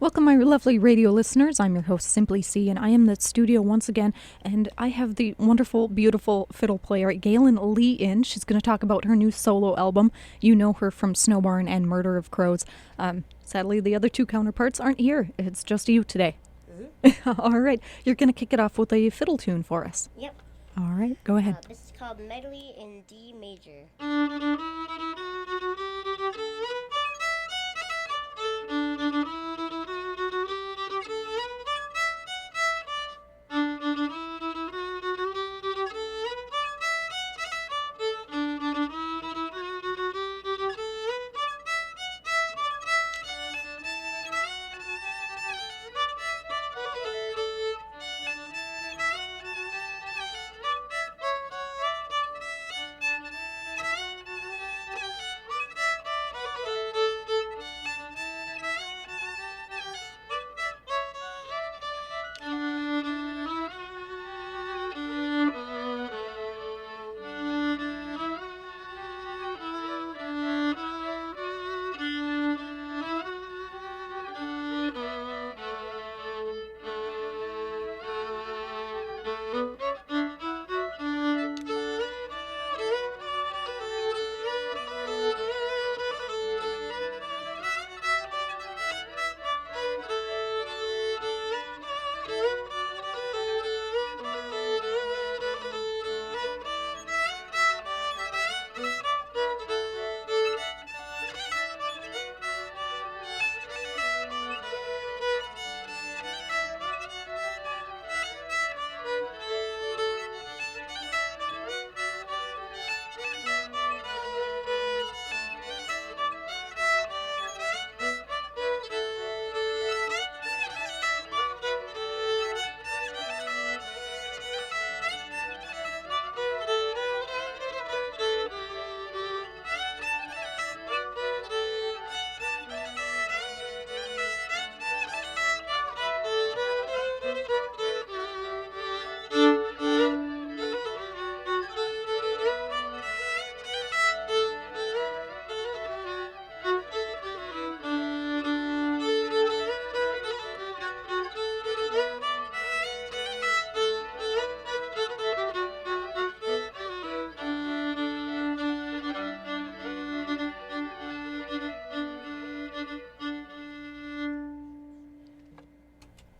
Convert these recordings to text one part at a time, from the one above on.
Welcome, my lovely radio listeners. I'm your host, Simply C, and I am in the studio once again, and I have the wonderful, beautiful fiddle player, Gaelynn Lea in. She's going to talk about her new solo album. You know her from Snow Barn and Murder of Crows. Sadly, the other two counterparts aren't here. It's just you today. Mm-hmm. All right. You're going to kick it off with a fiddle tune for us. Yep. All right. Go ahead. This is called Medley in D major.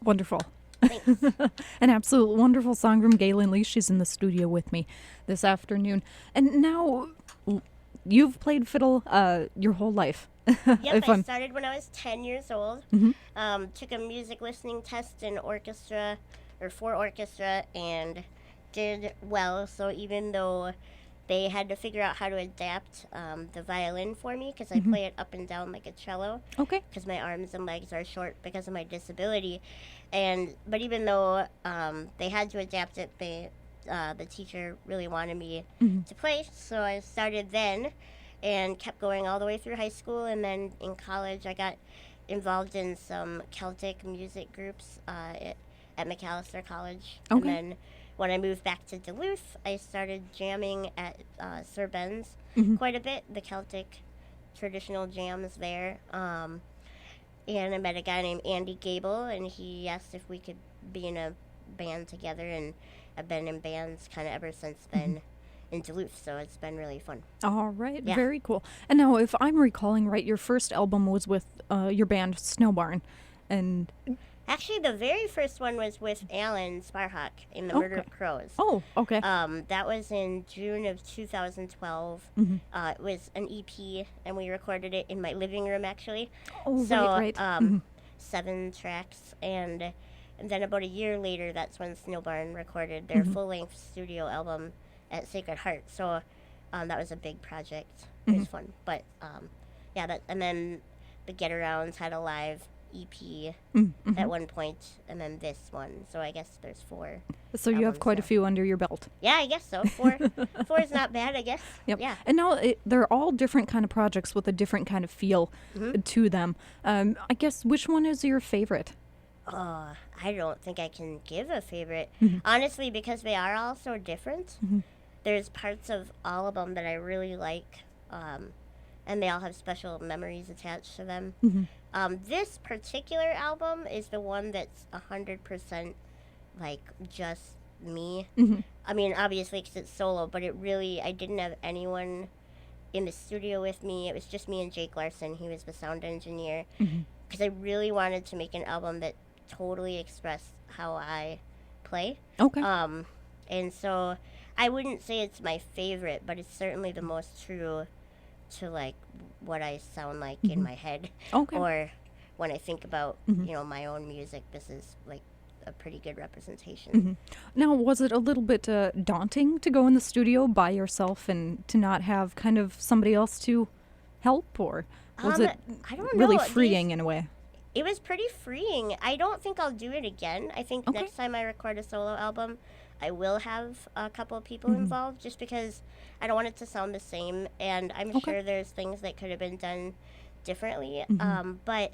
Wonderful. Thanks. An absolute wonderful song from Gaelynn Lea. She's in the studio with me this afternoon. And now you've played fiddle your whole life. Yep, I started when I was 10 years old. Mm-hmm. Took a music listening test in orchestra, or for orchestra, and did well. So even though they had to figure out how to adapt the violin for me, because I play it up and down like a cello. Okay. Because my arms and legs are short because of my disability. But even though they had to adapt it, the teacher really wanted me to play. So I started then and kept going all the way through high school. And then in college, I got involved in some Celtic music groups at McAllister College. Okay. And then when I moved back to Duluth, I started jamming at Sir Ben's quite a bit, the Celtic traditional jams there. And I met a guy named Andy Gable, and he asked if we could be in a band together, and I've been in bands kind of ever since then in Duluth, so it's been really fun. All right. Yeah. Very cool. And now, if I'm recalling right, your first album was with your band Snow Barn. And Actually, the very first one was with Alan Sparhawk in the Murder of Crows. Oh, okay. That was in June of 2012. It was an EP, and we recorded it in my living room, actually. Oh, So, right. 7 tracks, and then about a year later, that's when Snow Barn recorded their full-length studio album at Sacred Heart. So that was a big project. It was fun. But, and then the Get Arounds had a live EP at one point, and then this one. So I guess there's 4. So you have quite a few under your belt. Yeah, I guess so. 4 is not bad, I guess. Yep. Yeah. And now they're all different kind of projects with a different kind of feel to them. I guess which one is your favorite? I don't think I can give a favorite. Honestly, because they are all so different. There's parts of all of them that I really like, and they all have special memories attached to them. This particular album is the one that's 100% like just me. Hmm. I mean, obviously, because it's solo, but I didn't have anyone in the studio with me. It was just me and Jake Larson. He was the sound engineer. Hmm. Because I really wanted to make an album that totally expressed how I play. Okay. And so I wouldn't say it's my favorite, but it's certainly the most true to like what I sound like in Hmm. my head, Okay. or when I think about Hmm. my own music. This is like a pretty good representation. Hmm. Now, was it a little bit daunting to go in the studio by yourself and to not have kind of somebody else to help, or was it I don't really know. freeing in a way? It was pretty freeing. I don't think I'll do it again. I think Okay. next time I record a solo album, I will have a couple of people Hmm. involved just because I don't want it to sound the same. And I'm Okay. sure there's things that could have been done differently. Hmm. But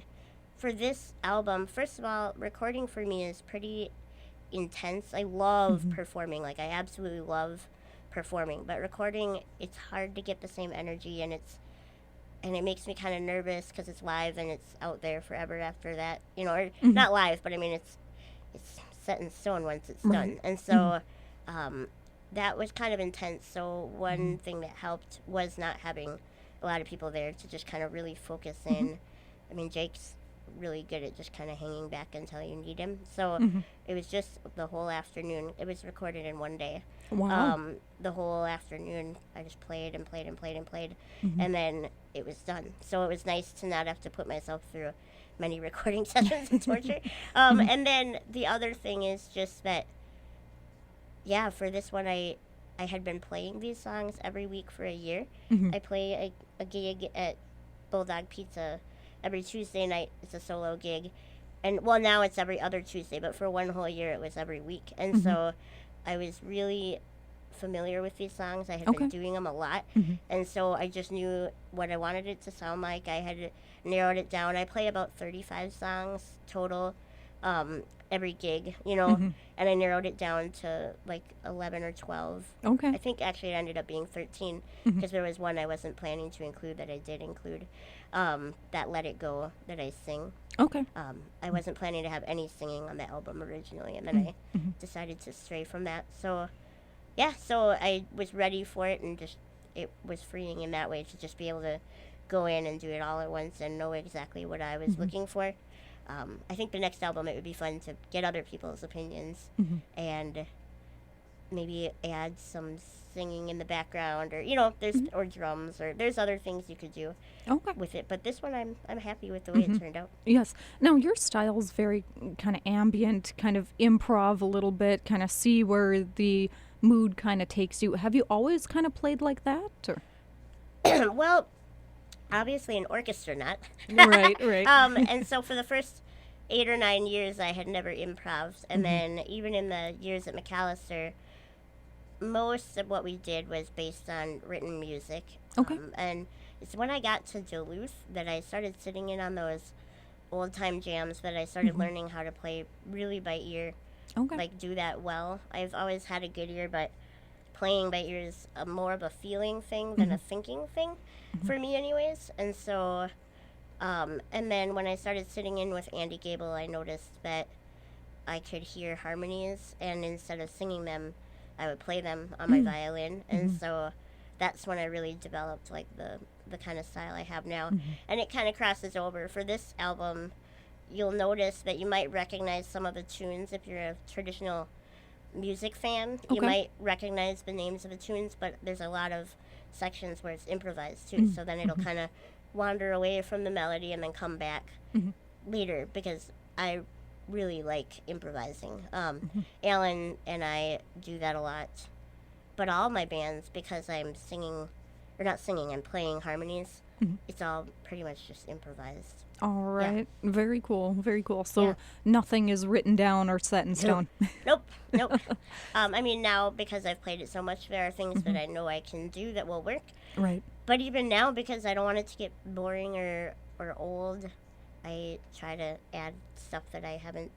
for this album, first of all, recording for me is pretty intense. I love Hmm. performing. Like, I absolutely love performing. But recording, it's hard to get the same energy, and it makes me kind of nervous because it's live and it's out there forever after that, or Hmm. not live, but I mean it's set in stone once it's Right. done. And so that was kind of intense. So one thing that helped was not having a lot of people there to just kind of really focus in. I mean, Jake's really good at just kind of hanging back until you need him. So Hmm. it was just the whole afternoon. It was recorded in one day. Wow. The whole afternoon, I just played and played and played and played, Hmm. and then it was done. So it was nice to not have to put myself through many recording sessions of torture. And then the other thing is just that, yeah, for this one, I had been playing these songs every week for a year. Hmm. I play a gig at Bulldog Pizza every Tuesday night. It's a solo gig. And, well, now it's every other Tuesday, but for one whole year it was every week. And so I was really familiar with these songs. I had Okay. been doing them a lot. Hmm. And so I just knew what I wanted it to sound like. I had narrowed it down. I play about 35 songs total every gig, Hmm. and I narrowed it down to like 11 or 12. Okay. I think actually it ended up being 13 Mhm. because there was one I wasn't planning to include that I did include, that Let It Go that I sing. Okay. I wasn't planning to have any singing on the album originally, and then I Mhm. decided to stray from that. So, yeah, so I was ready for it, and just it was freeing in that way to just be able to go in and do it all at once and know exactly what I was looking for. I think the next album, it would be fun to get other people's opinions Mhm. and maybe add some singing in the background, or there's or drums, or there's other things you could do Okay. with it. But this one, I'm happy with the way it turned out. Yes. Now, your style's very kind of ambient, kind of improv a little bit, kind of see where the mood kind of takes you. Have you always kind of played like that? Or? Well, obviously an orchestra nut. Right, right. And so for the first 8 or 9 years, I had never improved, and then even in the years at McAllister, most of what we did was based on written music. Okay. And it's when I got to Duluth that I started sitting in on those old time jams that I started learning how to play really by ear, Okay. like do that well. I've always had a good ear, but playing by ear is more of a feeling thing than a thinking thing for me, anyways. And so, and then when I started sitting in with Andy Gable, I noticed that I could hear harmonies, and instead of singing them, I would play them on my violin. And so that's when I really developed like the kind of style I have now. And it kind of crosses over. For this album, you'll notice that you might recognize some of the tunes if you're a traditional music fan. You Okay. might recognize the names of the tunes, but there's a lot of sections where it's improvised too. So then it'll kind of wander away from the melody and then come back later, because I really like improvising. Alan and I do that a lot. But all my bands, because I'm singing, or not singing, I'm playing harmonies, it's all pretty much just improvised. All right. Very cool. Very cool. So Yeah. nothing is written down or set in stone. Nope. I mean, now, because I've played it so much, there are things that I know I can do that will work. Right. But even now, because I don't want it to get boring or old, I try to add stuff that I haven't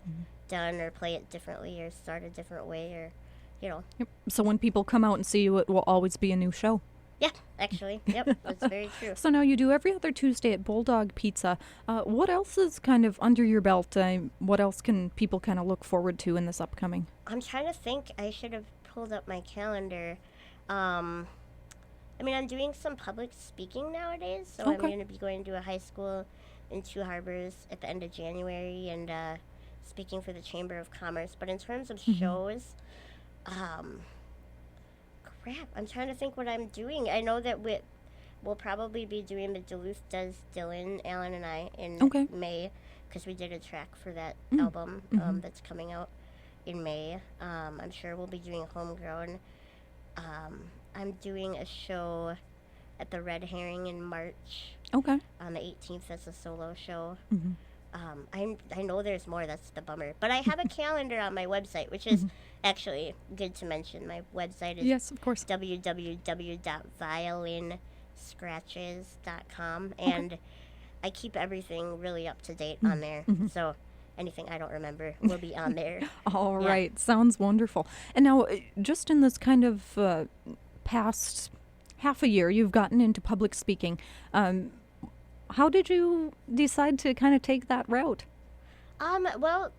done, or play it differently, or start a different way, or, Yep. So when people come out and see you, it will always be a new show. Yeah, actually. Yep, that's very true. So now you do every other Tuesday at Bulldog Pizza. What else is kind of under your belt? What else can people kind of look forward to in this upcoming? I'm trying to think. I should have pulled up my calendar. Um, I mean, I'm doing some public speaking nowadays, so I'm Okay. going to be going to a high school in Two Harbors at the end of January and speaking for the Chamber of Commerce. But in terms of shows, um, crap, I'm trying to think what I'm doing. I know that we'll probably be doing the Duluth Does Dylan, Alan and I, in Okay. May, because we did a track for that Mm. album that's coming out in May. I'm sure we'll be doing Homegrown. I'm doing a show at the Red Herring in March Okay. on the 18th. That's a solo show. Mhm. I know there's more. That's the bummer. But I have a calendar on my website, which is actually good to mention. My website is Yes, of course. www.violinscratches.com, and I keep everything really up to date on there. So anything I don't remember will be on there. All Yeah. right. Sounds wonderful. And now, just in this kind of past half a year, you've gotten into public speaking. How did you decide to kind of take that route? Well,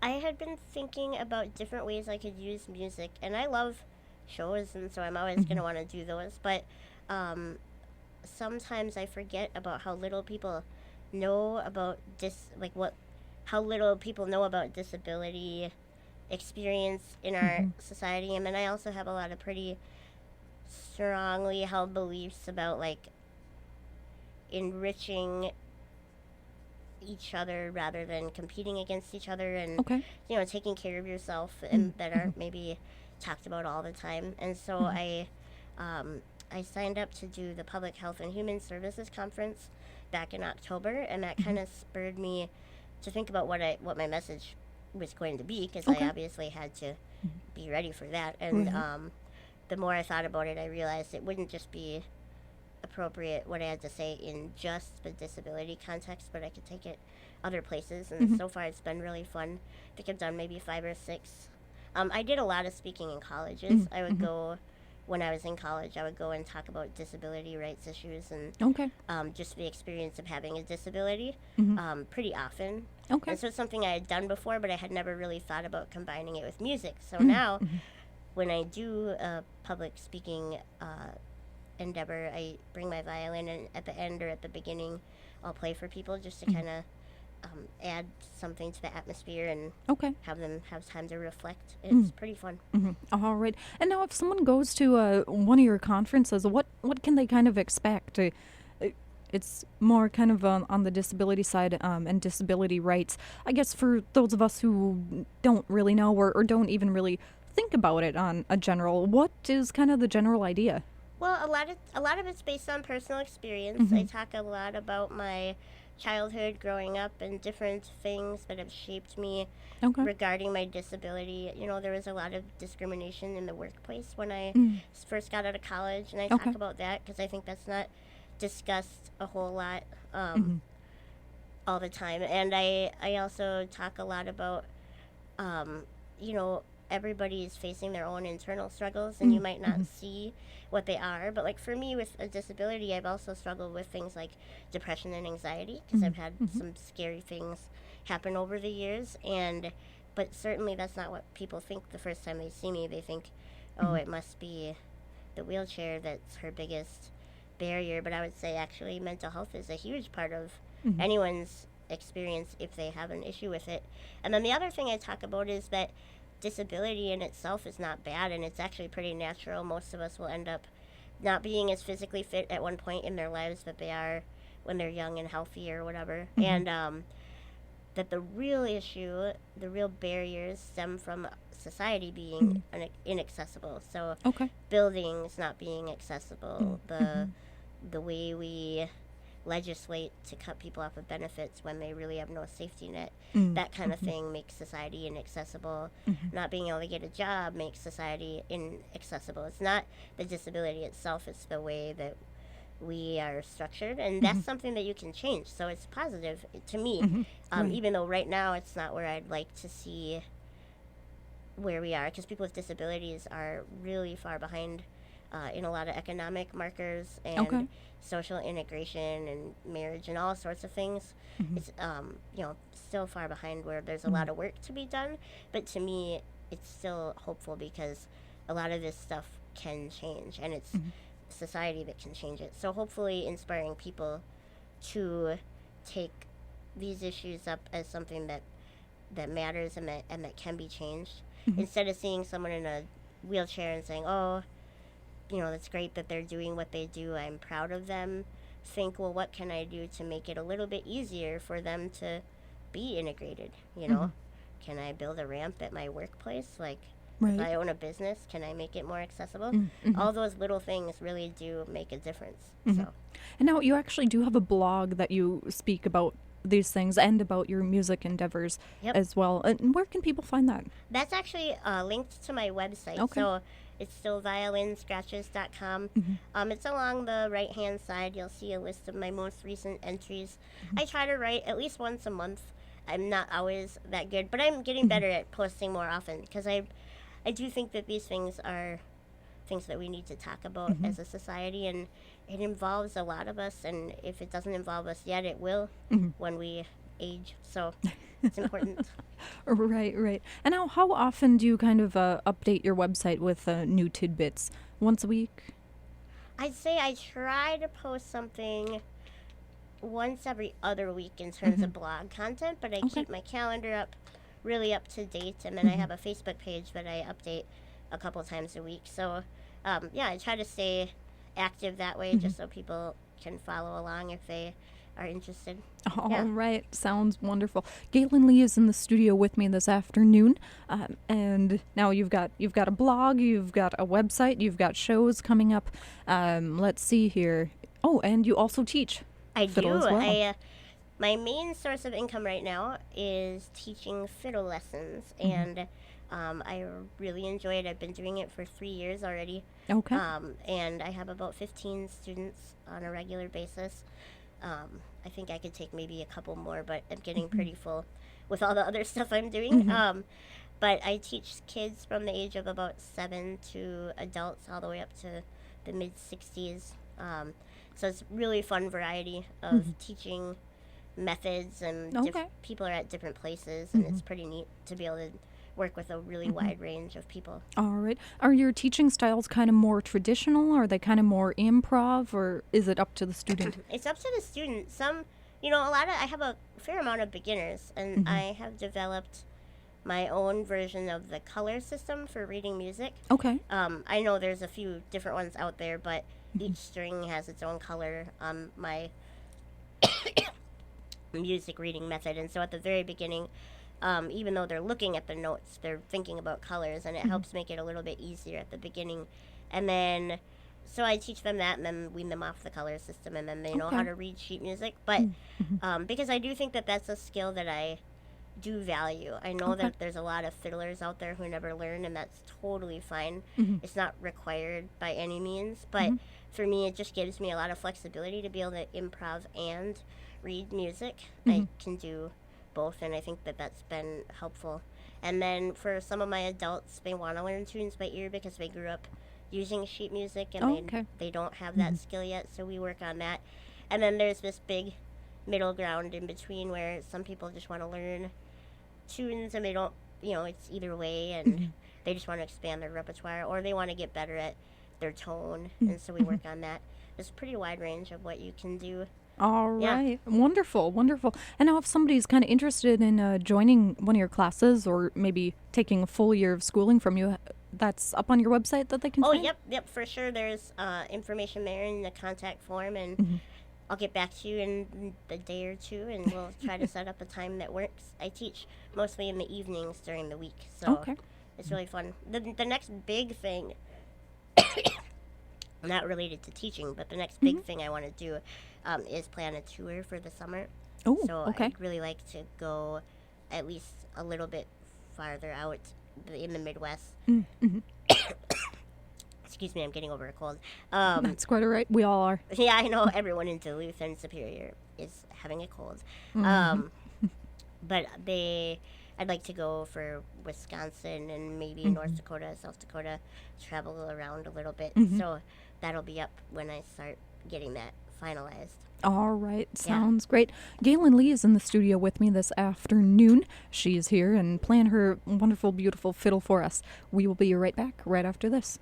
I had been thinking about different ways I could use music, and I love shows, and so I'm always going to want to do those. But sometimes I forget about how little people know about how little people know about disability experience in our society. And then I also have a lot of pretty strongly held beliefs about like enriching each other rather than competing against each other, and Okay. taking care of yourself, and that are maybe talked about all the time. And so I signed up to do the Public Health and Human Services Conference back in October, and that kind of spurred me to think about what my message was going to be, because Okay. I obviously had to be ready for that. And the more I thought about it, I realized it wouldn't just be appropriate what I had to say in just the disability context, but I could take it other places. And so far, it's been really fun. I think I've done maybe 5 or 6. I did a lot of speaking in colleges. I would go when I was in college. I would go and talk about disability rights issues and Okay. just the experience of having a disability pretty often. Okay. And so it's something I had done before, but I had never really thought about combining it with music. So now, when I do a public speaking endeavor, I bring my violin, and at the end or at the beginning, I'll play for people just to kind of add something to the atmosphere and Okay. have them have time to reflect. It's pretty fun. All right. And now, if someone goes to one of your conferences, what can they kind of expect? It's more kind of on the disability side and disability rights. I guess for those of us who don't really know or don't even really think about it on a general, what is kind of the general idea? Well, a lot of it's based on personal experience. I talk a lot about my childhood growing up and different things that have shaped me Okay. regarding my disability. There was a lot of discrimination in the workplace when I first got out of college, and I Okay. talk about that because I think that's not discussed a whole lot all the time. And I also talk a lot about, everybody is facing their own internal struggles, and you might not see what they are. But like for me with a disability, I've also struggled with things like depression and anxiety, because I've had some scary things happen over the years. But certainly that's not what people think the first time they see me. They think, oh, it must be the wheelchair that's her biggest barrier. But I would say actually mental health is a huge part of anyone's experience if they have an issue with it. And then the other thing I talk about is that disability in itself is not bad, and it's actually pretty natural. Most of us will end up not being as physically fit at one point in their lives that they are when they're young and healthy or whatever. And that the real issue, the real barriers stem from society being inaccessible. So Okay. buildings not being accessible, the way we legislate to cut people off of benefits when they really have no safety net. That kind of thing makes society inaccessible. Not being able to get a job makes society inaccessible. It's not the disability itself, it's the way that we are structured, and that's something that you can change. So it's positive to me, Right. even though right now it's not where I'd like to see where we are, because people with disabilities are really far behind in a lot of economic markers and Okay. social integration and marriage and all sorts of things. It's still far behind where there's a lot of work to be done, but to me it's still hopeful because a lot of this stuff can change, and it's society that can change it. So hopefully inspiring people to take these issues up as something that matters and that can be changed, instead of seeing someone in a wheelchair and saying, oh, that's great that they're doing what they do, I'm proud of them. Think, well, what can I do to make it a little bit easier for them to be integrated? Can I build a ramp at my workplace? Like, if I Right. own a business, can I make it more accessible? Mm-hmm. All those little things really do make a difference. Mm-hmm. So And now you actually do have a blog that you speak about these things and about your music endeavors yep, as well. And where can people find that? that's actually linked to my website. Okay. So it's still violinscratches.com. It's along the right hand side. You'll see a list of my most recent entries. I try to write at least once a month. I'm not always that good, but I'm getting better at posting more often because I do think that these things are things that we need to talk about as a society, and it involves a lot of us, and if it doesn't involve us yet, it will when we age. So it's important. Right, right. And now, how often do you kind of update your website with new tidbits? Once a week? I'd say I try to post something once every other week in terms of blog content, but I Okay. keep my calendar up really up to date, and then I have a Facebook page that I update a couple times a week. So I try to stay active that way, just so people can follow along if they are interested. All Yeah. right, sounds wonderful. Gaelynn Lea is in the studio with me this afternoon, and now you've got a blog, you've got a website, you've got shows coming up. Let's see here. Oh, and you also teach I fiddle do. as well. My main source of income right now is teaching fiddle lessons, and I really enjoy it. I've been doing it for 3 years already. Okay. And I have about 15 students on a regular basis. I think I could take maybe a couple more, but I'm getting pretty full with all the other stuff I'm doing. But I teach kids from the age of about 7 to adults all the way up to the mid 60s. So it's really fun variety of teaching methods, and Okay. people are at different places, and it's pretty neat to be able to work with a really wide range of people. All right. Are your teaching styles kind of more traditional? Are they kind of more improv, or is it up to the student? It's up to the student. I have a fair amount of beginners, and I have developed my own version of the color system for reading music. Okay. I know there's a few different ones out there, but each string has its own color on my music reading method. And so at the very beginning, even though they're looking at the notes, they're thinking about colors, and it helps make it a little bit easier at the beginning. And then, so I teach them that, and then wean them off the color system, and then they know how Okay. to read sheet music. But because I do think that that's a skill that I do value. I know Okay. that there's a lot of fiddlers out there who never learn, and that's totally fine. It's not required by any means, but for me, it just gives me a lot of flexibility to be able to improv and read music. I can do both, and I think that that's been helpful. And then for some of my adults, they want to learn tunes by ear because they grew up using sheet music, and Oh, okay. they don't have that skill yet, so we work on that. And then there's this big middle ground in between where some people just want to learn tunes, and they don't, it's either way, and they just want to expand their repertoire, or they want to get better at their tone, and so we work on that. There's a pretty wide range of what you can do. All Yeah. right. Wonderful, wonderful. And now if somebody's kind of interested in joining one of your classes or maybe taking a full year of schooling from you, that's up on your website that they can Oh, find? yep, for sure. There's information there in the contact form, and I'll get back to you in a day or two, and we'll try to set up a time that works. I teach mostly in the evenings during the week, so Okay. it's really fun. The next big thing, not related to teaching, but the next big thing I want to do is plan a tour for the summer. Oh, So okay. I'd really like to go at least a little bit farther out in the Midwest. Excuse me, I'm getting over a cold. That's quite all right. We all are. Yeah, I know everyone in Duluth and Superior is having a cold. but I'd like to go for Wisconsin and maybe Mm-hmm. North Dakota, South Dakota, travel around a little bit. Mm-hmm. So that'll be up when I start getting that finalized. All right, Yeah. sounds great. Gaelynn Lea is in the studio with me this afternoon. She is here and playing her wonderful, beautiful fiddle for us. We will be right back right after this.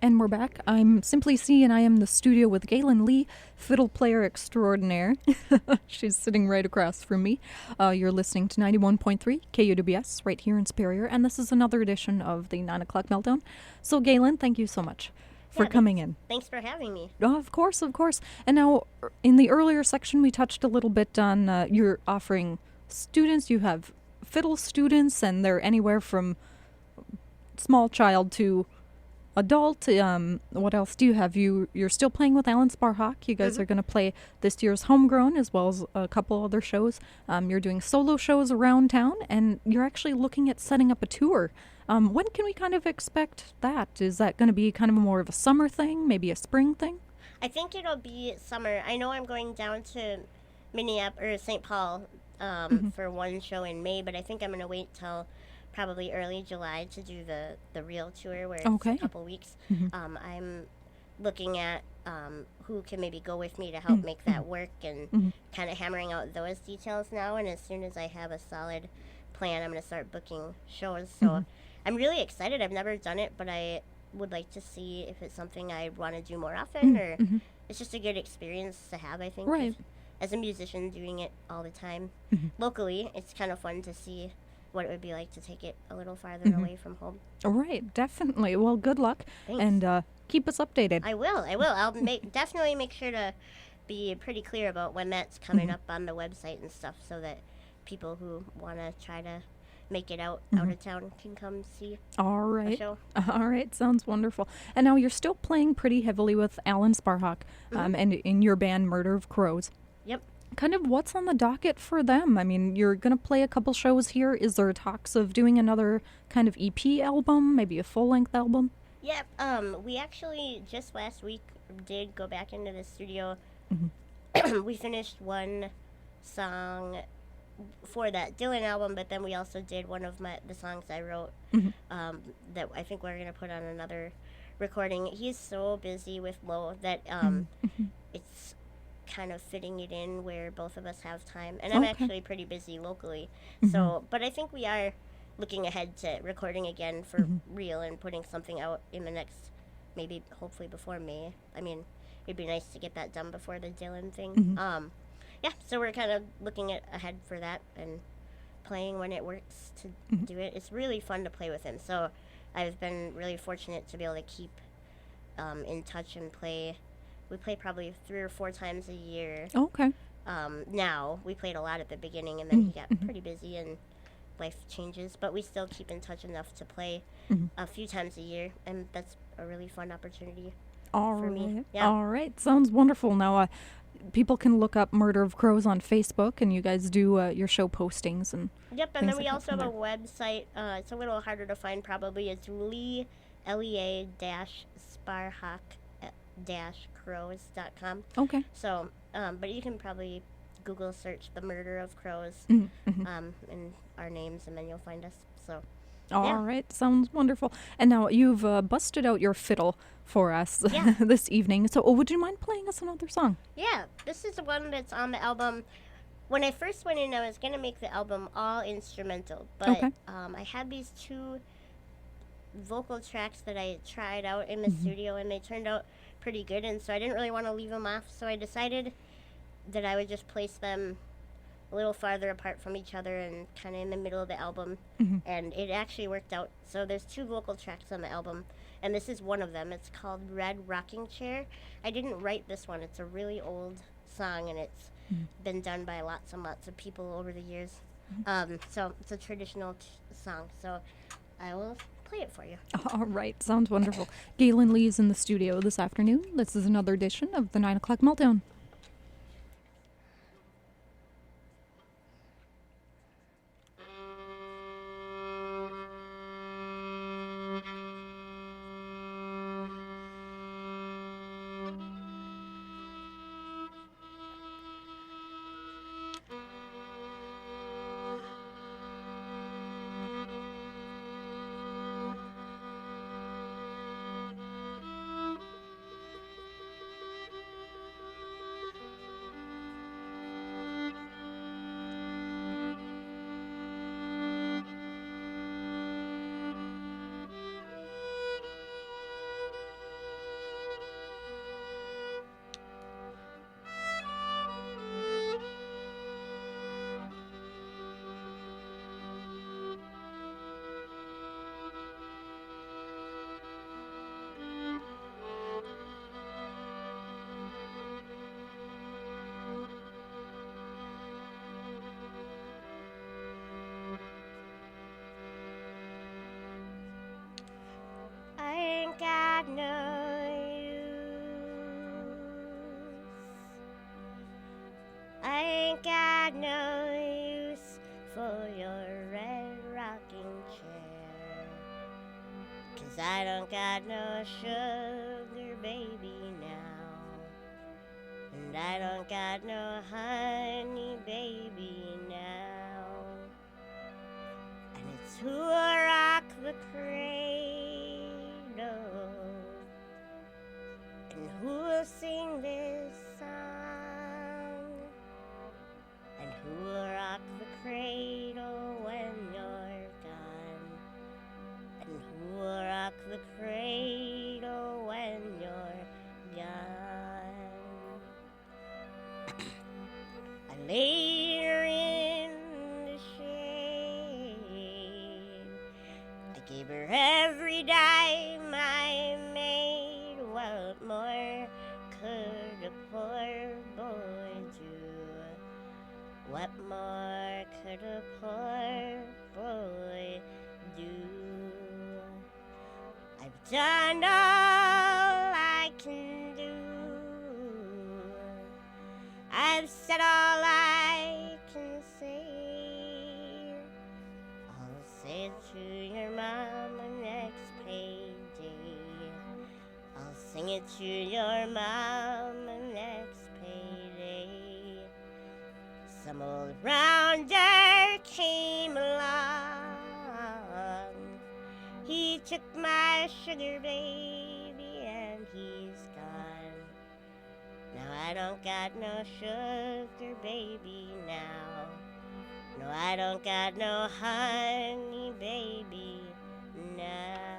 And we're back. I'm Simply C, and I am in the studio with Gaelynn Lea, fiddle player extraordinaire. She's sitting right across from me. You're listening to 91.3 KUWS right here in Superior, and this is another edition of the 9 o'clock meltdown. So, Gaelynn, thank you so much for Yeah, coming in. Thanks for having me. Oh, of course, of course. And now, in the earlier section, we touched a little bit on you're offering students. You have fiddle students, and they're anywhere from small child to adult. What else do you have? You're still playing with Alan Sparhawk. You guys are going to play this year's Homegrown as well as a couple other shows. You're doing solo shows around town, and you're actually looking at setting up a tour. When can we kind of expect that? Is that going to be kind of more of a summer thing, maybe a spring thing? I think it'll be summer. I know I'm going down to Minneapolis or St. Paul for one show in May, but I think I'm going to wait till probably early July to do the real tour where it's Okay. a couple weeks. I'm looking at who can maybe go with me to help make that work and kind of hammering out those details now. And as soon as I have a solid plan, I'm going to start booking shows. So I'm really excited. I've never done it, but I would like to see if it's something I want to do more often or it's just a good experience to have, I think. Right. As a musician doing it all the time locally, it's kind of fun to see what it would be like to take it a little farther away from home. Right, definitely. Well, good luck, Thanks. and keep us updated. I will. I'll definitely make sure to be pretty clear about when that's coming up on the website and stuff, so that people who want to try to make it out of town can come see All a right. show. All right, sounds wonderful. And now you're still playing pretty heavily with Alan Sparhawk, and in your band Murder of Crows. Yep. Kind of what's on the docket for them? I mean, you're going to play a couple shows here. Is there talks of doing another kind of EP album, maybe a full-length album? Yep. We actually just last week did go back into the studio. We finished one song for that Dylan album, but then we also did one of the songs I wrote that I think we're gonna put on another recording. He's so busy with Lo that it's kind of fitting it in where both of us have time, and I'm Okay. actually pretty busy locally. So, but I think we are looking ahead to recording again for real and putting something out in the next, maybe hopefully before May. I mean, it'd be nice to get that done before the Dylan thing. Yeah, so we're kind of looking ahead for that and playing when it works to do it. It's really fun to play with him. So I've been really fortunate to be able to keep in touch and play. We play probably 3 or 4 times a year. Okay. Now we played a lot at the beginning, and then he got pretty busy and life changes. But we still keep in touch enough to play a few times a year, and that's a really fun opportunity. All for right. me. Yeah. All right. Sounds wonderful. Now, people can look up Murder of Crows on Facebook, and you guys do your show postings and. Yep, and things then we like also that have a from website. It's a little harder to find probably. It's lea-sparhawk-crows.com. Okay. So, but you can probably Google search the Murder of Crows and our names, and then you'll find us. So, All right, sounds wonderful. And now you've busted out your fiddle for us Yeah. this evening. So, would you mind playing us another song? yeah, this is the one that's on the album. When I first went in, I was going to make the album all instrumental, but Okay. I had these 2 vocal tracks that I tried out in the studio, and they turned out pretty good, and so I didn't really want to leave them off, so I decided that I would just place them a little farther apart from each other and kind of in the middle of the album, and it actually worked out. So there's 2 vocal tracks on the album, and this is one of them. It's called Red Rocking Chair. I didn't write this one. It's a really old song, and it's been done by lots and lots of people over the years. So it's a traditional song. So I will play it for you. All right, sounds wonderful. Gaelynn Lea is in the studio this afternoon. This is another edition of the 9 o'clock Meltdown. I ain't got no use. I ain't got no use for your red rocking chair. 'Cause I don't got no sugar baby now. And I don't got no honey baby now. And it's who'll rock the cradle, and who'll sing this song, and who'll rock the cradle when you're gone, and who'll rock the cradle when you're gone. I laid her in the shade. I gave her every dime I made. What more could a poor boy do? What more could a poor boy do? I've done all I can do. I've said all I can say. I'll say it to your mama next payday. I'll sing it to your mama next payday. Some old rounder came along. He took my sugar baby and he's gone. Now I don't got no sugar baby now. No, I don't got no honey baby now.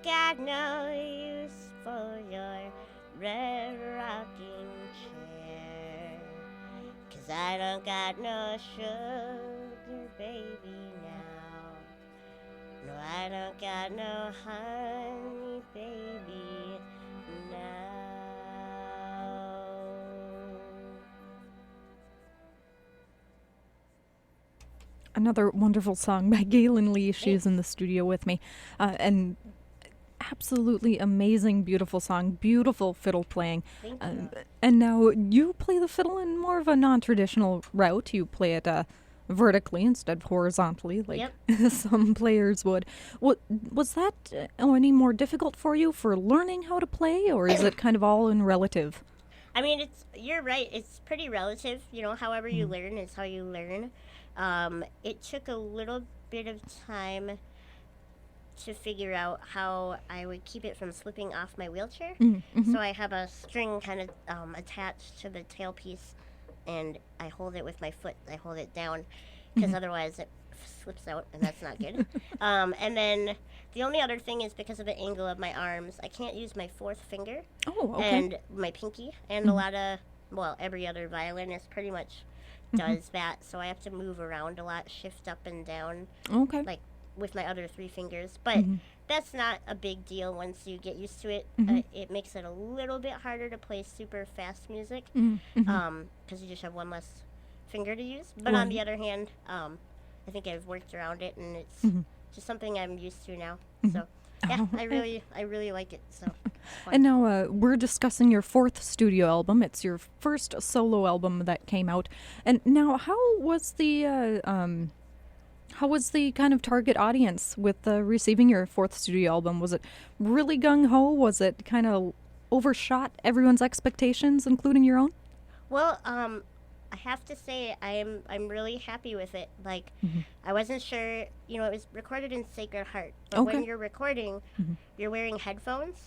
got no use for your red rocking chair. 'Cause I don't got no sugar baby now. No, I don't got no honey baby now. Another wonderful song by Gaelynn Lea. She's in the studio with me. And absolutely amazing, beautiful song, beautiful fiddle playing. Thank you. And now you play the fiddle in more of a non-traditional route. You play it vertically instead of horizontally, like some players would. Was that any more difficult for you for learning how to play, or is it kind of all in relative? I mean, you're right. It's pretty relative. You know, however you learn is how you learn. It took a little bit of time to figure out how I would keep it from slipping off my wheelchair. So I have a string kind of attached to the tailpiece, and I hold it with my foot. I hold it down because otherwise it slips out, and that's not good. And then the only other thing is because of the angle of my arms, I can't use my fourth finger and my pinky. And a lot of, well, every other violinist pretty much does that. So I have to move around a lot, shift up and down, like with my other three fingers. But that's not a big deal once you get used to it. It makes it a little bit harder to play super fast music because you just have one less finger to use. But on the other hand, I think I've worked around it, and it's just something I'm used to now. So yeah, I really like it. So. And now we're discussing your fourth studio album. It's your first solo album that came out. And now, how was the kind of target audience with receiving your fourth studio album? Was it really gung-ho? Was it kind of overshot everyone's expectations, including your own? Well, I have to say I'm really happy with it. Like, I wasn't sure, you know, it was recorded in Sacred Heart, but when you're recording, you're wearing headphones.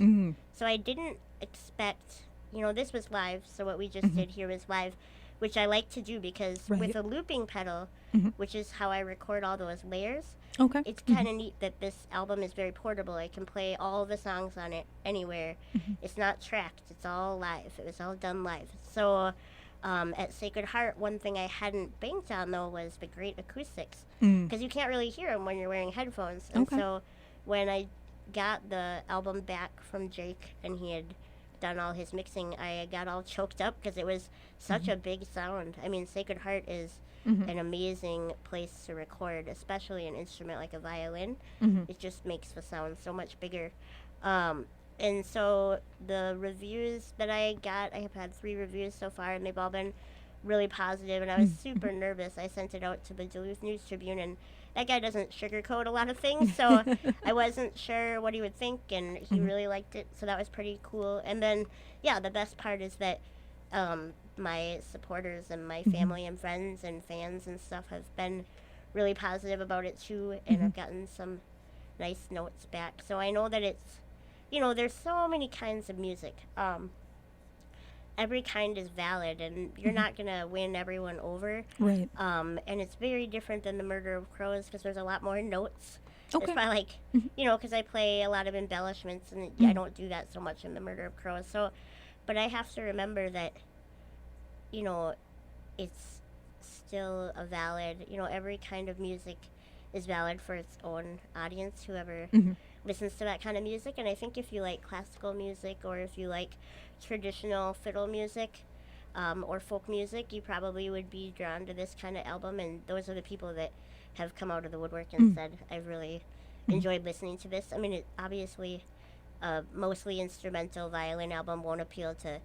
So I didn't expect, you know, this was live, so what we just did here was live, which I like to do because with a looping pedal, which is how I record all those layers, it's kind of neat that this album is very portable. I can play all the songs on it anywhere. It's not tracked. It's all live. It was all done live. So at Sacred Heart, one thing I hadn't banked on, though, was the great acoustics. Because you can't really hear them when you're wearing headphones. And so when I got the album back from Jake and he had done all his mixing, I got all choked up because it was such a big sound. I mean, Sacred Heart is an amazing place to record, especially an instrument like a violin. It just makes the sound so much bigger. And so the reviews that I got, I have had 3 reviews so far, and they've all been really positive, and I was super nervous. I sent it out to the Duluth News Tribune, and that guy doesn't sugarcoat a lot of things, so I wasn't sure what he would think, and he really liked it, so that was pretty cool. And then, yeah, the best part is that my supporters and my family and friends and fans and stuff have been really positive about it, too, and I've gotten some nice notes back. So I know that it's, you know, there's so many kinds of music. Every kind is valid, and you're not going to win everyone over. Right. And it's very different than the Murder of Crows because there's a lot more notes. Okay. It's probably like, you know, because I play a lot of embellishments, and I don't do that so much in the Murder of Crows. So, but I have to remember that, you know, it's still a valid, you know, every kind of music is valid for its own audience, whoever listens to that kind of music. And I think if you like classical music, or if you like traditional fiddle music or folk music, you probably would be drawn to this kind of album. And those are the people that have come out of the woodwork and said, I've really enjoyed listening to this. I mean, it obviously mostly instrumental violin album won't appeal to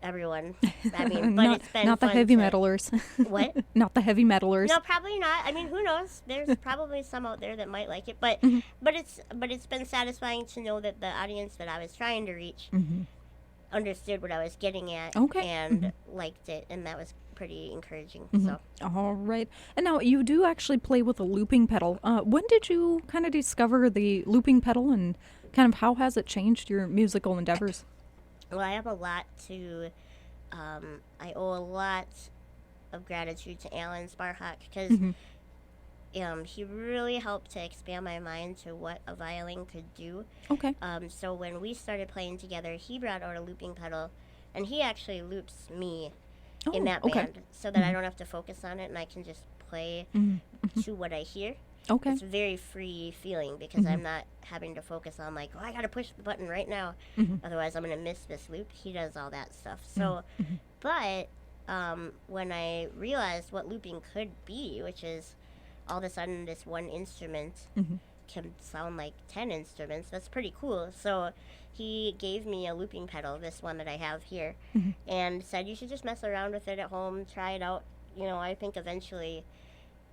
everyone. I mean, but it's been not the fun heavy to, metalers. What? Not the heavy metalers. No, probably not. I mean, who knows? There's probably some out there that might like it, but it's been satisfying to know that the audience that I was trying to reach understood what I was getting at and liked it, and that was pretty encouraging. So. All right. And now you do actually play with a looping pedal. When did you kind of discover the looping pedal, and kind of how has it changed your musical endeavors? Well, I have a lot to, I owe a lot of gratitude to Alan Sparhawk because he really helped to expand my mind to what a violin could do. Okay. So when we started playing together, he brought out a looping pedal, and he actually loops me in that band so that I don't have to focus on it, and I can just play to what I hear. Okay. It's a very free feeling because I'm not having to focus on like, oh, I got to push the button right now. Otherwise, I'm going to miss this loop. He does all that stuff. So, but when I realized what looping could be, which is all of a sudden this one instrument Mm-hmm. can sound like 10 instruments. That's pretty cool. So he gave me a looping pedal, this one that I have here, Mm-hmm. and said you should just mess around with it at home, try it out. I think eventually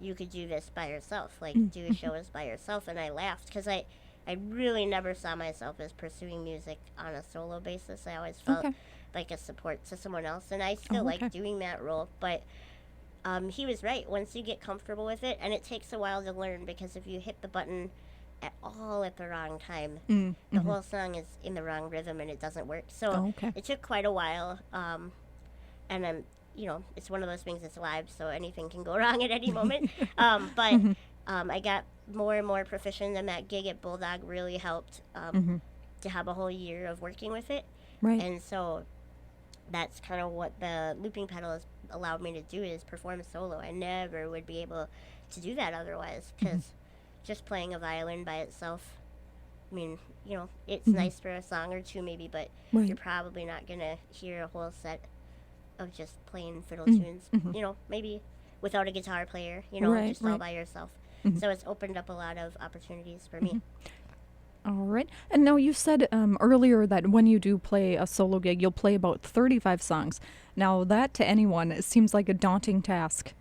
you could do this by yourself, like do a Mm-hmm. show as by yourself. And I laughed because I really never saw myself as pursuing music on a solo basis. I always felt Okay. like a support to someone else, and I still Oh, okay. like doing that role. But he was right. Once you get comfortable with it, and it takes a while to learn because if you hit the button at all at the wrong time, the Mm-hmm. whole song is in the wrong rhythm and it doesn't work. So Oh, okay. it took quite a while. And then it's one of those things that's live, so anything can go wrong at any moment. But Mm-hmm. I got more and more proficient, and that gig at Bulldog really helped Mm-hmm. to have a whole year of working with it. Right. And so that's kind of what the looping pedal has allowed me to do is perform solo. I never would be able to do that otherwise Mm-hmm. because just playing a violin by itself, I mean, it's Mm-hmm. nice for a song or two maybe, but Right. you're probably not going to hear a whole set of just playing fiddle Mm-hmm. tunes, Mm-hmm. Maybe without a guitar player, Right. just all Right. by yourself. Mm-hmm. So it's opened up a lot of opportunities for Mm-hmm. me. All right. And now you said earlier that when you do play a solo gig, you'll play about 35 songs. Now, that to anyone it seems like a daunting task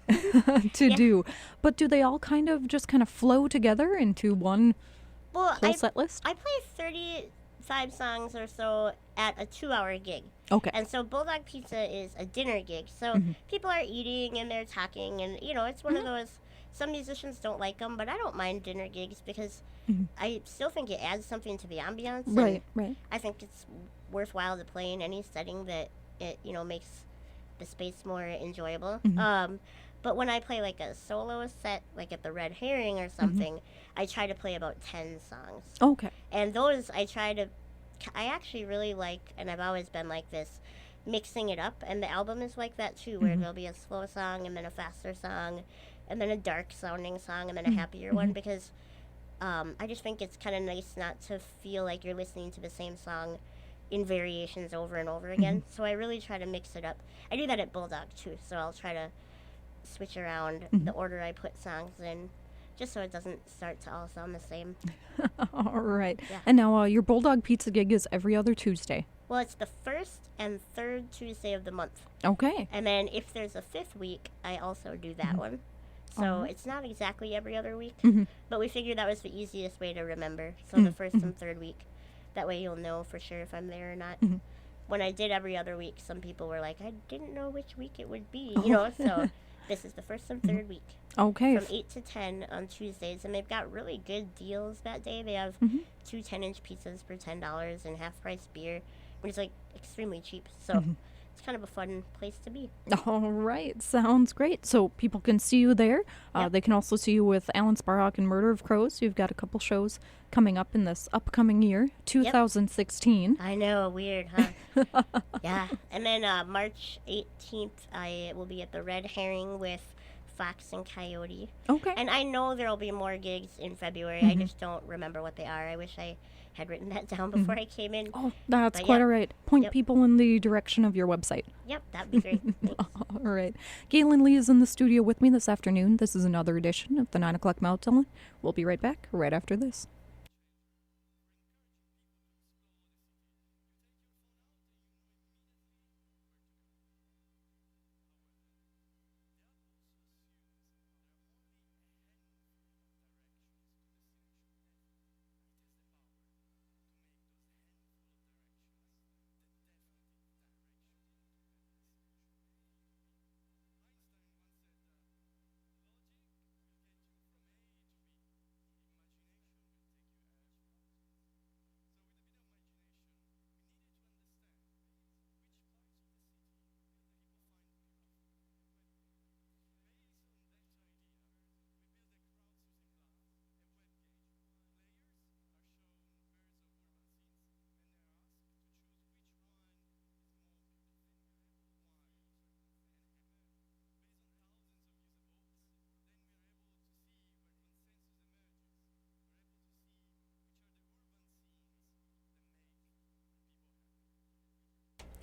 to Yeah. do. But do they all kind of flow together into one Well, whole set list? I play 35 songs or so at a 2-hour gig. Okay. And so Bulldog Pizza is a dinner gig. So Mm-hmm. people are eating and they're talking, and it's one of those. Some musicians don't like them, but I don't mind dinner gigs because Mm-hmm. I still think it adds something to the ambiance. Right, And right. I think it's worthwhile to play in any setting that it makes the space more enjoyable. Mm-hmm. But when I play like a solo set, like at the Red Herring or Mm-hmm. something, I try to play about 10 songs. Okay. And those I actually really like, and I've always been like this, mixing it up. And the album is like that too, where Mm-hmm. there'll be a slow song and then a faster song, and then a dark sounding song and then a Mm-hmm. happier one because I just think it's kind of nice not to feel like you're listening to the same song in variations over and over again. Mm-hmm. So I really try to mix it up. I do that at Bulldog too, so I'll try to switch around Mm-hmm. the order I put songs in just so it doesn't start to all sound the same. All right. Yeah. And now your Bulldog Pizza gig is every other Tuesday. Well, it's the first and third Tuesday of the month. Okay. And then if there's a fifth week, I also do that Mm-hmm. one. So Alright. it's not exactly every other week, Mm-hmm. but we figured that was the easiest way to remember. So Mm-hmm. the first and third week. That way you'll know for sure if I'm there or not. Mm-hmm. When I did every other week, some people were like, I didn't know which week it would be, Oh. So this is the first and third week. Okay. From 8 to 10 on Tuesdays, and they've got really good deals that day. They have Mm-hmm. two 10-inch pizzas for $10 and half-price beer, which is like extremely cheap. So Mm-hmm. it's kind of a fun place to be. All right, sounds great. So people can see you there. Yep. They can also see you with Alan Sparhawk and Murder of Crows. You've got a couple shows coming up in this upcoming year, 2016. I know, weird, huh? Yeah. And then March 18th, I will be at the Red Herring with Fox and Coyote. Okay. And I know there will be more gigs in February. I just don't remember what they are. I wish I had written that down before I came in. Oh, that's But quite yep. all right. Point Yep. people in the direction of your website. Yep, that'd be great. Thanks. All right. Gaelynn Lea is in the studio with me this afternoon. This is another edition of the 9 o'clock Meltdown. We'll be right back right after this.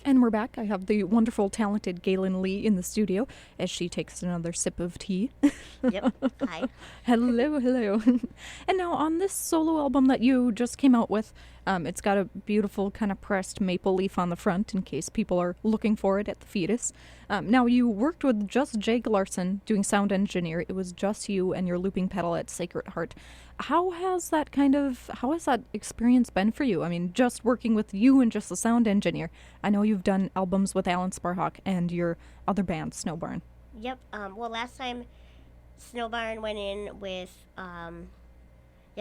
And we're back. I have the wonderful, talented Gaelynn Lea in the studio as she takes another sip of tea. Yep. Hi. Hello, hello. And now on this solo album that you just came out with, it's got a beautiful kind of pressed maple leaf on the front in case people are looking for it at the fetus. Now you worked with just Jake Larson doing sound engineer. It was just you and your looping pedal at Sacred Heart. How has that experience been for you? I mean, just working with you and just the sound engineer. I know you've done albums with Alan Sparhawk and your other band, Snowbarn. Yep. Well, last time Snowbarn went in with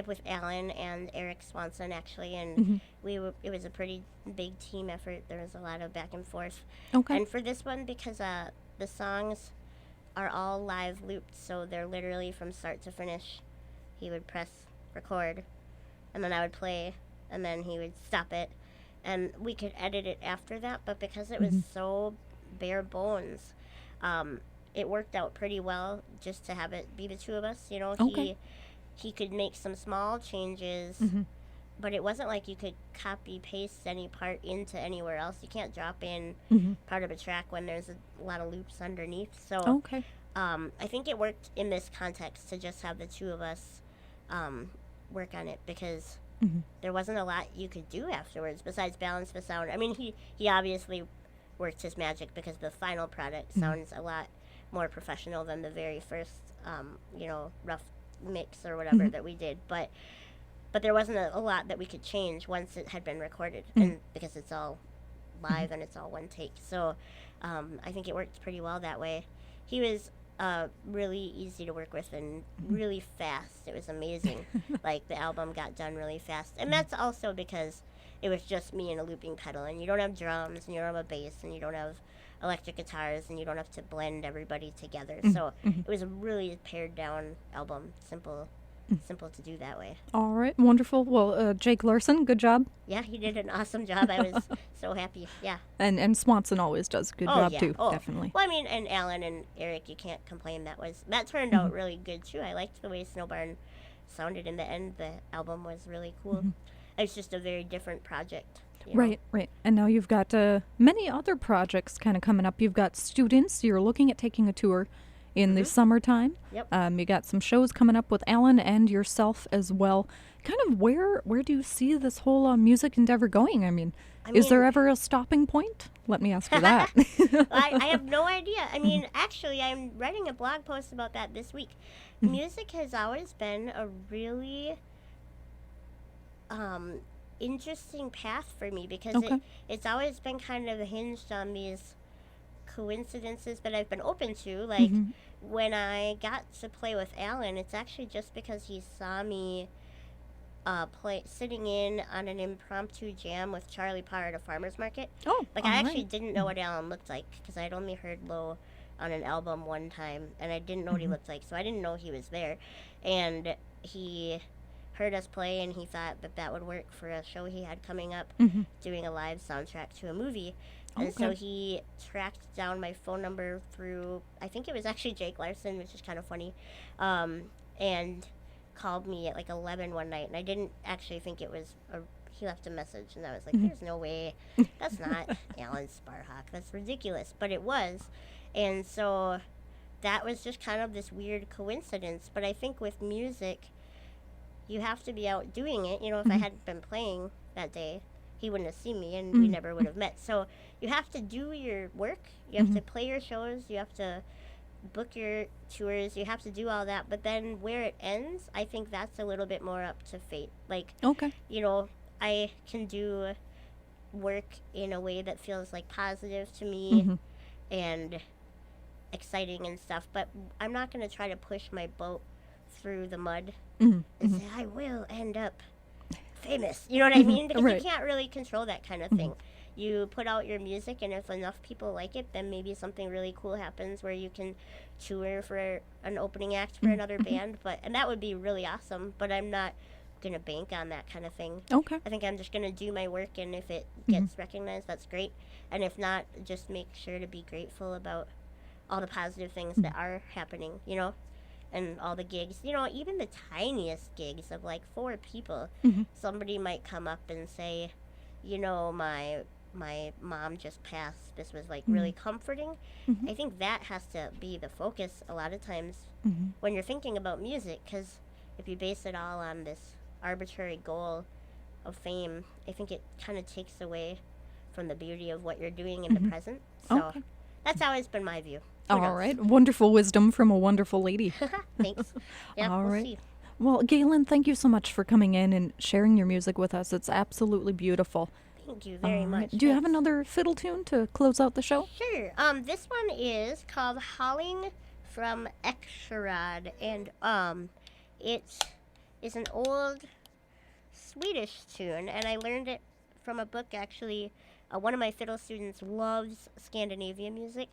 with Alan and Eric Swanson actually, and it was a pretty big team effort. There was a lot of back and forth. Okay. And for this one, because the songs are all live looped, so they're literally from start to finish. He would press record, and then I would play, and then he would stop it, and we could edit it after that. But because it was so bare bones, it worked out pretty well just to have it be the two of us. You know, Okay. he could make some small changes, but it wasn't like you could copy paste any part into anywhere else. You can't drop in part of a track when there's a lot of loops underneath. So Okay. I think it worked in this context to just have the two of us work on it, because there wasn't a lot you could do afterwards besides balance the sound. I mean, he obviously worked his magic, because the final product sounds a lot more professional than the very first, rough mix or whatever that we did. But there wasn't a lot that we could change once it had been recorded, and because it's all live and it's all one take. So I think it worked pretty well that way. He was really easy to work with and really fast. It was amazing. Like, the album got done really fast. And that's also because it was just me and a looping pedal, and you don't have drums, and you don't have a bass, and you don't have electric guitars, and you don't have to blend everybody together. So it was a really pared down album, simple to do that way. All right, wonderful. Well, Jake Larson, good job. Yeah, he did an awesome job. I was so happy. Yeah. And Swanson always does a good job too, definitely. Well, I mean, and Alan and Eric, you can't complain. That turned out really good too. I liked the way Snowbarn sounded in the end. The album was really cool. It's just a very different project. You know? Right. And now you've got many other projects kind of coming up. You've got students. You're looking at taking a tour in the summertime. Yep. You got some shows coming up with Alan and yourself as well. Kind of where do you see this whole music endeavor going? I mean, is there ever a stopping point? Let me ask you that. I have no idea. I mean, actually, I'm writing a blog post about that this week. Music has always been a really interesting path for me, because it's always been kind of hinged on these coincidences that I've been open to. Like, when I got to play with Alan, it's actually just because he saw me sitting in on an impromptu jam with Charlie Parr at a farmer's market. Oh, like, I actually didn't know what Alan looked like, because I'd only heard Low on an album one time, and I didn't know what he looked like, so I didn't know he was there. And he heard us play, and he thought that would work for a show he had coming up, doing a live soundtrack to a movie. And so he tracked down my phone number through, I think it was actually Jake Larson, which is kind of funny, and called me at like 11 one night, and I didn't actually think it was he left a message, and I was like, there's no way, that's not Alan Sparhawk, that's ridiculous, but it was. And so that was just kind of this weird coincidence. But I think with music, you have to be out doing it. You know, if I hadn't been playing that day, he wouldn't have seen me, and we never would have met. So you have to do your work. You have to play your shows. You have to book your tours. You have to do all that. But then where it ends, I think that's a little bit more up to fate. Like, you know, I can do work in a way that feels like positive to me and exciting and stuff. But I'm not going to try to push my boat through the mud and say, I will end up famous. You know what I mean? Because you can't really control that kind of thing. You put out your music, and if enough people like it, then maybe something really cool happens where you can tour for an opening act for another band. And that would be really awesome, but I'm not going to bank on that kind of thing. I think I'm just going to do my work, and if it gets recognized, that's great. And if not, just make sure to be grateful about all the positive things that are happening, you know? And all the gigs, you know, even the tiniest gigs of like 4 people, somebody might come up and say, you know, my my mom just passed, this was like really comforting. Mm-hmm. I think that has to be the focus a lot of times Mm-hmm. when you're thinking about music, because if you base it all on this arbitrary goal of fame, I think it kind of takes away from the beauty of what you're doing in the Mm-hmm. present. So Okay. that's always been my view. Who All knows? right. Wonderful wisdom from a wonderful lady. Thanks. Yeah, All we'll right. see. Well, Gaelynn, thank you so much for coming in and sharing your music with us. It's absolutely beautiful. Thank you All very right. much. Do you have Thanks. another fiddle tune to close out the show? Sure. This one is called Howling from Exarad, and it is an old Swedish tune, and I learned it from a book actually. One of my fiddle students loves Scandinavian music,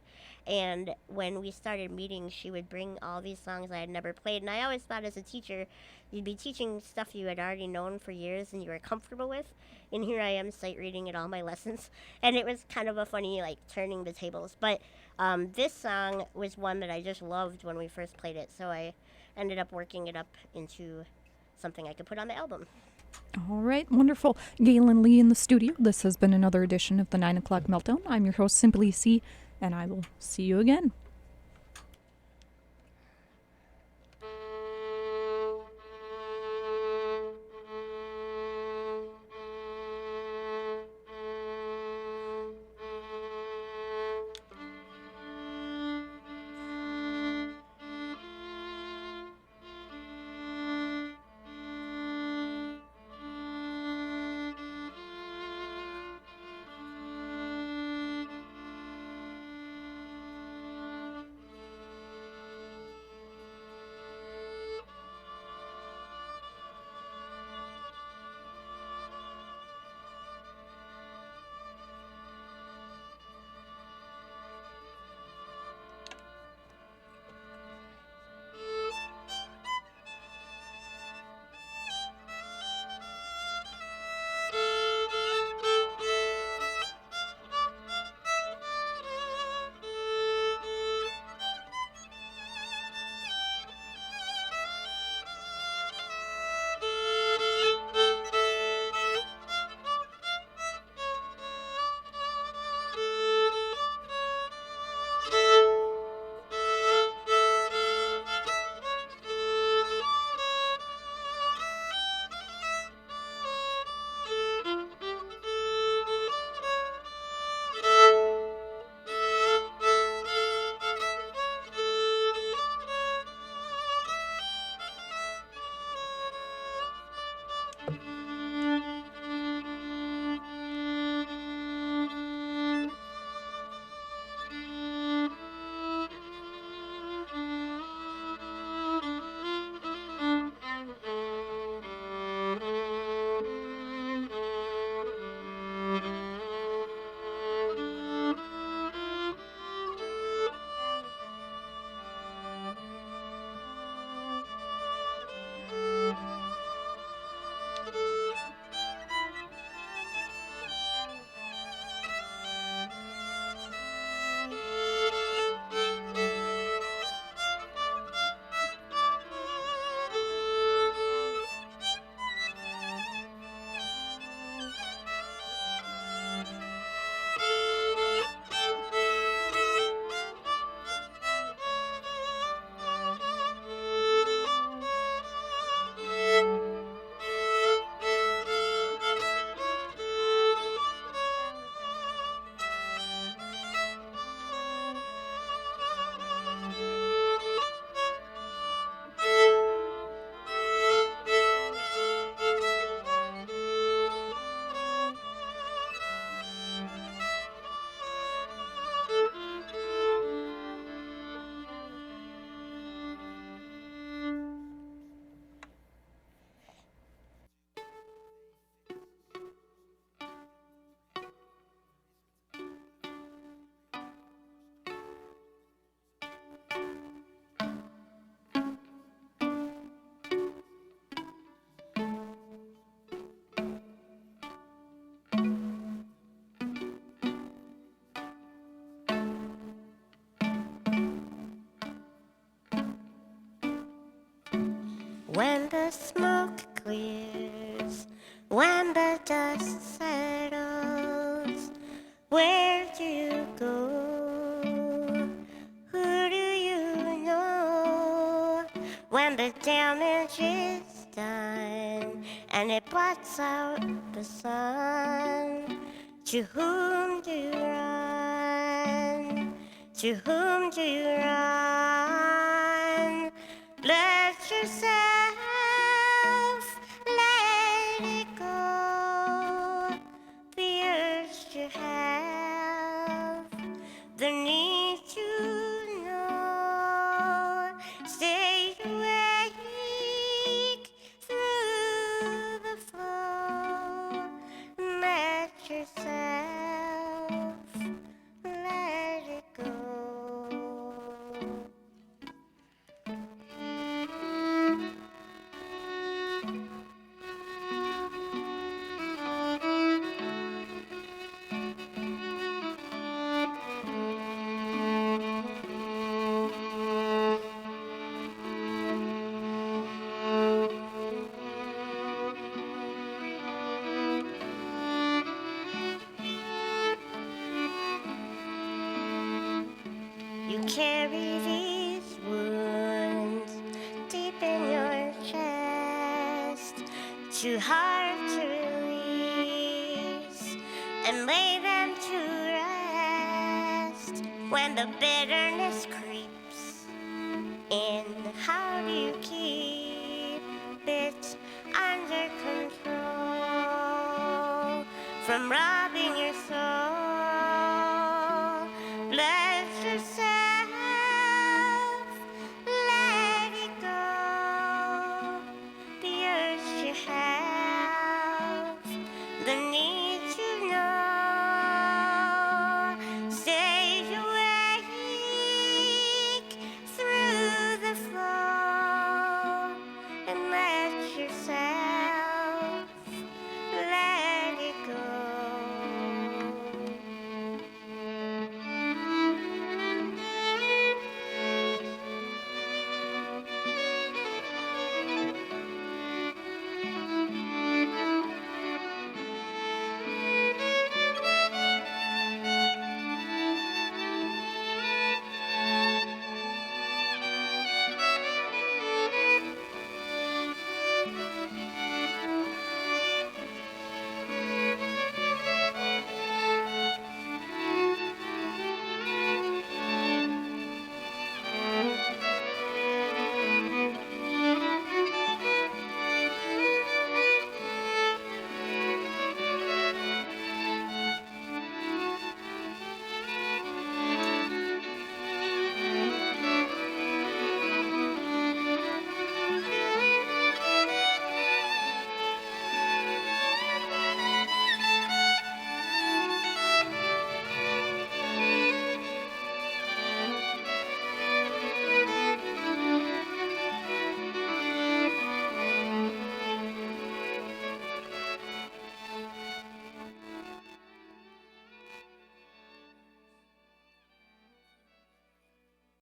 and when we started meeting, she would bring all these songs I had never played. And I always thought, as a teacher, you'd be teaching stuff you had already known for years and you were comfortable with. And here I am sight reading at all my lessons, and it was kind of a funny, like, turning the tables. But this song was one that I just loved when we first played it, so I ended up working it up into something I could put on the album. All right, wonderful. Gaelynn Lea in the studio. This has been another edition of the 9 o'clock Meltdown. I'm your host, Simply C, and I will see you again. When the smoke clears, when the dust settles, Where do you go? Who do you know? When the damage is done and it blots out the sun, to whom do you run? To whom do you run? Let yourself let it go. The urge to have, the need to know. Stay awake through the flow. Let yourself let it go. You carry these wounds deep in your chest, too hard to release and lay them to rest. When the bitterness creeps in, how do you keep